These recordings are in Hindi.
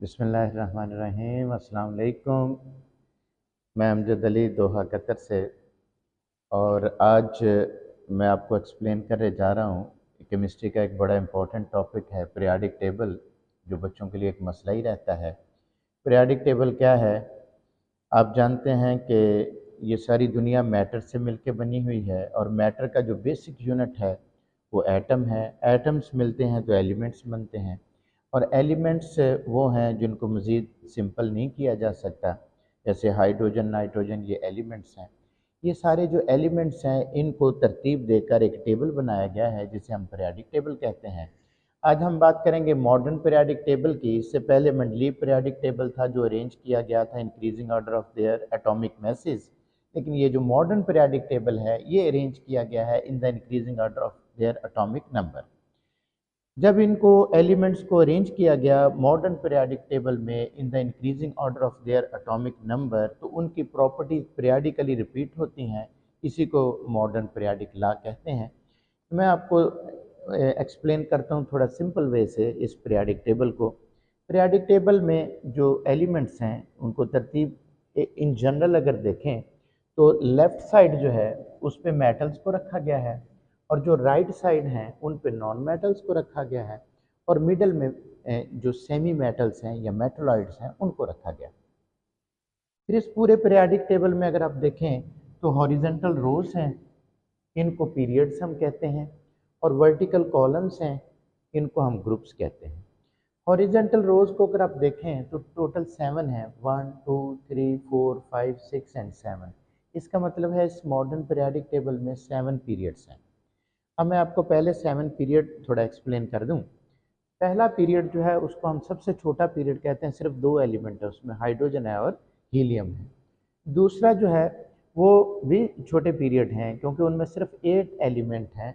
बिस्मिल्लाहिर्रहमानिर्रहीम। अस्सलाम वालेकुम। मैं अमजद अली दोहा कतर से, और आज मैं आपको एक्सप्लेन करने जा रहा हूँ। केमिस्ट्री का एक बड़ा इम्पोर्टेंट टॉपिक है पीरियोडिक टेबल, जो बच्चों के लिए एक मसला ही रहता है। पीरियोडिक टेबल क्या है? आप जानते हैं कि ये सारी दुनिया मैटर से मिलकर बनी हुई है, और मैटर का जो बेसिक यूनिट है वो एटम है। एटम्स मिलते हैं तो एलिमेंट्स बनते हैं, और एलिमेंट्स वो हैं जिनको मज़ीद सिंपल नहीं किया जा सकता। जैसे हाइड्रोजन, नाइट्रोजन, ये एलिमेंट्स हैं। ये सारे जो एलिमेंट्स हैं इनको तरतीब देकर एक टेबल बनाया गया है जिसे हम पीरियोडिक टेबल कहते हैं। आज हम बात करेंगे मॉडर्न पीरियोडिक टेबल की। इससे पहले मेंडलीव पीरियोडिक टेबल था जो अरेंज किया गया था increasing order of their atomic message. लेकिन ये जो मॉडर्न पीरियोडिक टेबल है ये अरेंज किया गया है in the increasing order of their atomic number. जब इनको एलिमेंट्स को अरेंज किया गया मॉडर्न पीरियोडिक टेबल में in the increasing order of their atomic number, तो उनकी प्रॉपर्टीज पीरियोडिकली रिपीट होती हैं। इसी को मॉडर्न पीरियोडिक लॉ कहते हैं। मैं आपको एक्सप्लेन करता हूँ थोड़ा सिंपल वे से इस पीरियोडिक टेबल को। पीरियोडिक टेबल में जो एलिमेंट्स हैं उनको तरतीब इन जनरल अगर देखें तो लेफ़्ट साइड जो है उस पे मेटल्स को रखा गया है, और जो राइट साइड हैं उन पे नॉन मेटल्स को रखा गया है, और मिडल में जो सेमी मेटल्स हैं या मेटलॉइड्स हैं उनको रखा गया। फिर इस पूरे पीरियोडिक टेबल में अगर आप देखें तो हॉरिजेंटल रोज हैं, इनको पीरियड्स हम कहते हैं, और वर्टिकल कॉलम्स हैं, इनको हम ग्रुप्स कहते हैं। हॉरिजेंटल रोज को अगर आप देखें तो टोटल 7 है, 1 2 3 4 5 6 एंड 7। इसका मतलब है इस मॉडर्न पीरियोडिक टेबल में 7 पीरियड्स हैं। अब मैं आपको पहले 7 पीरियड थोड़ा एक्सप्लेन कर दूं। पहला पीरियड जो है उसको हम सबसे छोटा पीरियड कहते हैं, सिर्फ 2 एलिमेंट है उसमें, हाइड्रोजन है और हीलियम है। दूसरा जो है वो भी छोटे पीरियड हैं क्योंकि उनमें सिर्फ 8 एलिमेंट हैं,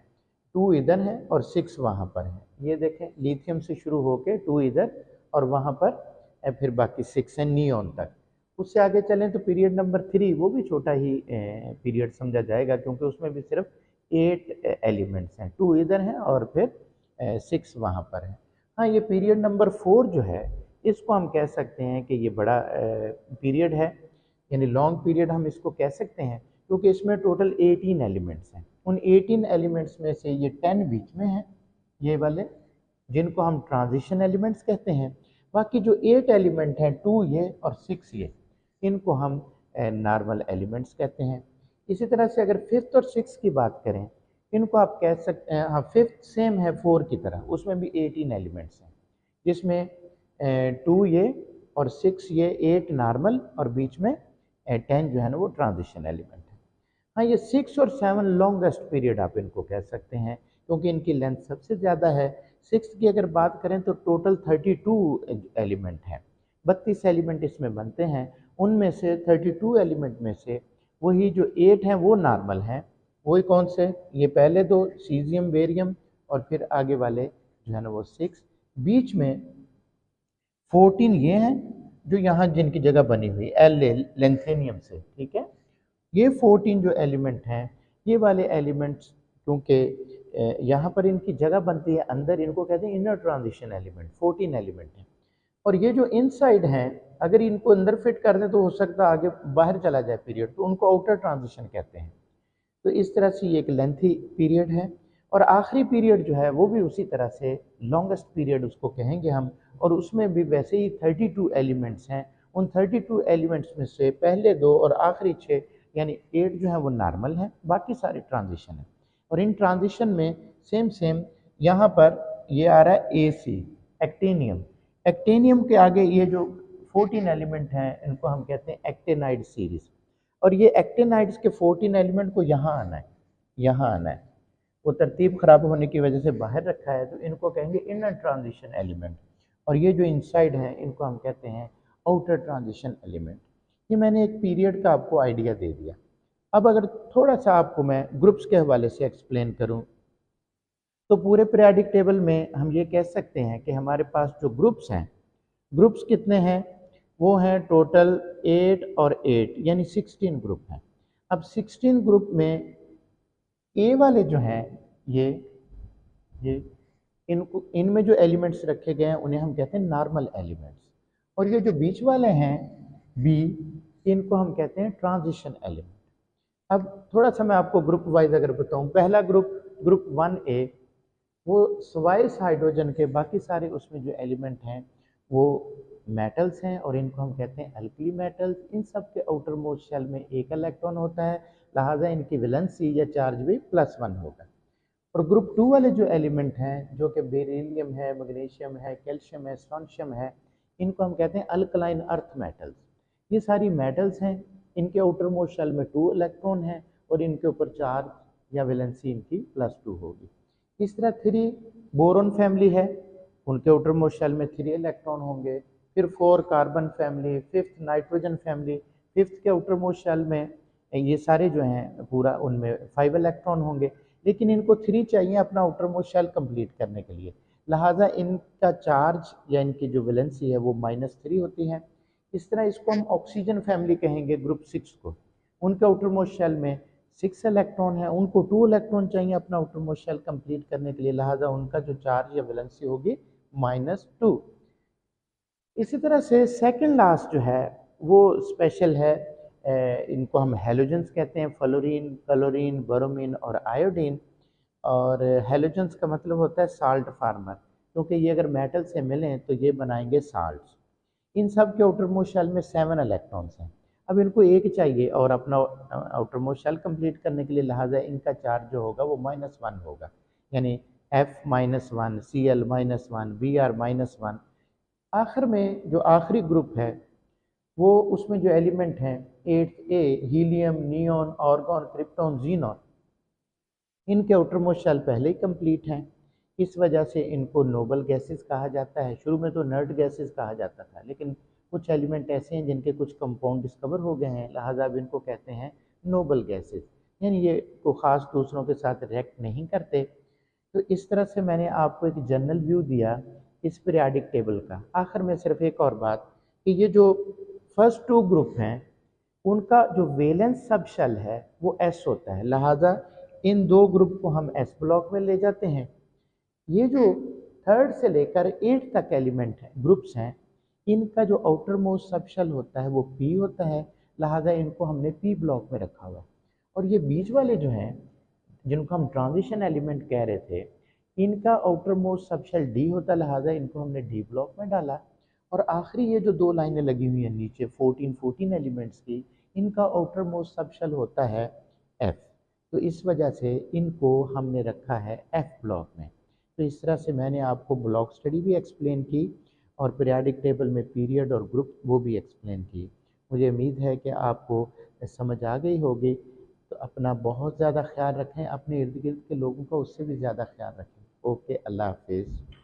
2 इधर हैं और 6 वहाँ पर हैं। ये देखें, लिथियम से शुरू होके 2 इधर और वहाँ पर फिर बाकी 6 हैं नियोन तक। उससे आगे चलें तो पीरियड नंबर 3 वो भी छोटा ही पीरियड समझा जाएगा क्योंकि उसमें भी सिर्फ 8 एलिमेंट्स हैं, 2 इधर हैं और फिर 6 वहाँ पर हैं। हाँ, ये पीरियड नंबर 4 जो है इसको हम कह सकते हैं कि ये बड़ा पीरियड है, यानी लॉन्ग पीरियड हम इसको कह सकते हैं क्योंकि इसमें टोटल 18 एलिमेंट्स हैं। उन 18 एलिमेंट्स में से ये 10 बीच में हैं, ये वाले जिनको हम ट्रांजिशन एलिमेंट्स कहते हैं। बाकी जो 8 एलिमेंट हैं, 2 ये और 6 ये, इनको हम नॉर्मल एलिमेंट्स कहते हैं। इसी तरह से अगर फिफ्थ और सिक्स की बात करें, इनको आप कह सकते हैं, हाँ फिफ्थ सेम है 4 की तरह, उसमें भी 18 एलिमेंट्स हैं जिसमें 2 ये और 6 ये, 8 नॉर्मल और बीच में 10 जो है ना वो ट्रांजिशन एलिमेंट है। हाँ, ये 6 और 7 लॉन्गेस्ट पीरियड आप इनको कह सकते हैं क्योंकि इनकी लेंथ सबसे ज़्यादा है। 6 की अगर बात करें तो टोटल 32 एलिमेंट हैं, 32 एलिमेंट इसमें बनते हैं। उनमें से 32 एलिमेंट में से वही जो 8 हैं वो नॉर्मल हैं। वही कौन से? ये पहले दो सीजियम, बेरियम, और फिर आगे वाले जो है ना वो 6। बीच में 14 ये हैं जो यहाँ जिनकी जगह बनी हुई एल लेंथेनियम से, ठीक है। ये 14 जो एलिमेंट हैं, ये वाले एलिमेंट्स क्योंकि यहाँ पर इनकी जगह बनती है अंदर, इनको कहते हैं इनर ट्रांजिशन एलिमेंट। 14 एलिमेंट हैं, और ये जो इनसाइड हैं अगर इनको अंदर फिट कर दें तो हो सकता है आगे बाहर चला जाए पीरियड, तो उनको आउटर ट्रांजिशन कहते हैं। तो इस तरह से ये एक लेंथी पीरियड है। और आखिरी पीरियड जो है वो भी उसी तरह से लॉन्गेस्ट पीरियड उसको कहेंगे हम, और उसमें भी वैसे ही 32 एलिमेंट्स हैं। उन 32 एलिमेंट्स में से पहले 2 और आखिरी 6 यानी 8 जो है वो नॉर्मल हैं, बाकी सारे ट्रांजिशन हैं। और इन ट्रांजिशन में सेम यहाँ पर ये आ रहा है ए सी, एक्टिनियम। एक्टिनियम के आगे ये जो 14 एलिमेंट हैं इनको हम कहते हैं एक्टिनाइड सीरीज, और ये एक्टिनाइड्स के 14 एलिमेंट को यहाँ आना है, यहाँ आना है। वो तरतीब ख़राब होने की वजह से बाहर रखा है, तो इनको कहेंगे इनर ट्रांजिशन एलिमेंट, और ये जो इनसाइड हैं इनको हम कहते हैं आउटर ट्रांजिशन एलिमेंट। ये मैंने एक पीरियड का आपको आइडिया दे दिया। अब अगर थोड़ा सा आपको मैं ग्रुप्स के हवाले से एक्सप्लेन करूँ तो पूरे पीरियोडिक टेबल में हम ये कह सकते हैं कि हमारे पास जो ग्रुप्स हैं, ग्रुप्स कितने हैं? वो हैं टोटल 8 और 8 यानी 16 ग्रुप हैं। अब 16 ग्रुप में ए वाले जो हैं ये इनको, इनमें जो एलिमेंट्स रखे गए हैं उन्हें हम कहते हैं नॉर्मल एलिमेंट्स, और ये जो बीच वाले हैं बी, इनको हम कहते हैं ट्रांजिशन एलिमेंट। अब थोड़ा सा मैं आपको ग्रुप वाइज अगर बताऊं, पहला ग्रुप 1A, वो स्वाइस हाइड्रोजन के बाकी सारे उसमें जो एलिमेंट हैं वो मेटल्स हैं और इनको हम कहते हैं अल्कली मेटल्स। इन सब के आउटर मोस्ट शेल में एक इलेक्ट्रॉन होता है, लिहाजा इनकी वैलेंसी या चार्ज भी +1 होगा। और ग्रुप 2 वाले जो एलिमेंट हैं जो कि बेरिलियम है, मैग्नीशियम है, कैल्शियम है, स्ट्रोंशियम है, इनको हम कहते हैं अल्कलाइन अर्थ मेटल्स। ये सारी मेटल्स हैं, इनके आउटर मोस्ट शेल में 2 इलेक्ट्रॉन हैं और इनके ऊपर चार्ज या वैलेंसी इनकी +2 होगी। इस तरह 3 बोरोन फैमिली है, उनके आउटर मोस्ट शेल में 3 इलेक्ट्रॉन होंगे। फिर 4 carbon family, 5th nitrogen family, 5th के आउटर मोस्ट शेल में ये सारे जो हैं पूरा उनमें 5 इलेक्ट्रॉन होंगे, लेकिन इनको 3 चाहिए अपना आउटर मोस्ट शेल कंप्लीट करने के लिए, लिहाजा इनका चार्ज या इनकी जो वैलेंसी है वो -3 होती है। इस तरह इसको हम ऑक्सीजन फैमिली कहेंगे, ग्रुप 6 को। उनके आउटर मोस्ट शेल में 6 इलेक्ट्रॉन है, उनको 2 इलेक्ट्रॉन चाहिए अपना आउटर मोस्ट शेल कंप्लीट करने के लिए, लिहाजा उनका जो चार्ज या वैलेंसी होगी -2। इसी तरह से सेकंड लास्ट जो है वो स्पेशल है, इनको हम हेलोजेंस कहते हैं, फ्लोरीन, क्लोरीन, ब्रोमीन और आयोडीन। और हेलोजेंस का मतलब होता है साल्ट फार्मर, क्योंकि ये अगर मेटल से मिलें तो ये बनाएंगे साल्ट्स। इन सब के आउटर मोस्ट शेल में 7 इलेक्ट्रॉन्स हैं। अब इनको एक चाहिए और अपना आउटर मोस्ट शेल कंप्लीट करने के लिए, लिहाजा इनका चार्ज जो होगा वो -1 होगा, यानी F-1, Cl-1, Br-1। आखिर में जो आखिरी ग्रुप है वो उसमें जो एलिमेंट हैं 8A, helium, neon, argon, krypton, xenon, इनके आउटर मोस्ट शेल पहले ही कंप्लीट हैं। इस वजह से इनको नोबल गैसेस कहा जाता है। शुरू में तो नर्ड गैसेस कहा जाता था, लेकिन कुछ एलिमेंट ऐसे हैं जिनके कुछ कंपाउंड डिस्कवर हो गए हैं, लिहाजा अब इनको कहते हैं नोबल गैसेस, यानी ये को ख़ास दूसरों के साथ रिएक्ट नहीं करते। तो इस तरह से मैंने आपको एक जनरल व्यू दिया इस पीरियाडिक टेबल का। आखिर में सिर्फ एक और बात कि ये जो फर्स्ट 2 ग्रुप हैं उनका जो वैलेंस सब शेल है वो S होता है, लिहाजा इन 2 ग्रुप को हम S ब्लॉक में ले जाते हैं। ये जो 3rd से लेकर 8 तक एलिमेंट हैं, ग्रुप्स हैं, इनका जो आउटर मोस्ट सब शेल होता है वो P होता है, लिहाजा इनको हमने P ब्लॉक में रखा हुआ। और ये बीच वाले जो हैं जिनको हम ट्रांजिशन एलिमेंट कह रहे थे, इनका आउटर मोस्ट सब शेल D होता है, लिहाजा इनको हमने D ब्लॉक में डाला। और आखिरी ये जो 2 लाइनें लगी हुई हैं नीचे 14 एलिमेंट्स की, इनका आउटर मोस्ट सब शेल होता है F, तो इस वजह से इनको हमने रखा है F ब्लॉक में। तो इस तरह से मैंने आपको ब्लॉक स्टडी भी एक्सप्लेन की और पीरियाडिक टेबल में पीरियड और ग्रुप वो भी एक्सप्लेन की। मुझे उम्मीद है कि आपको समझ आ गई होगी। तो अपना बहुत ज़्यादा ख्याल रखें, अपने इर्द गिर्द के लोगों का उससे भी ज़्यादा ख्याल रखें। ओके, अल्लाह हाफिज़।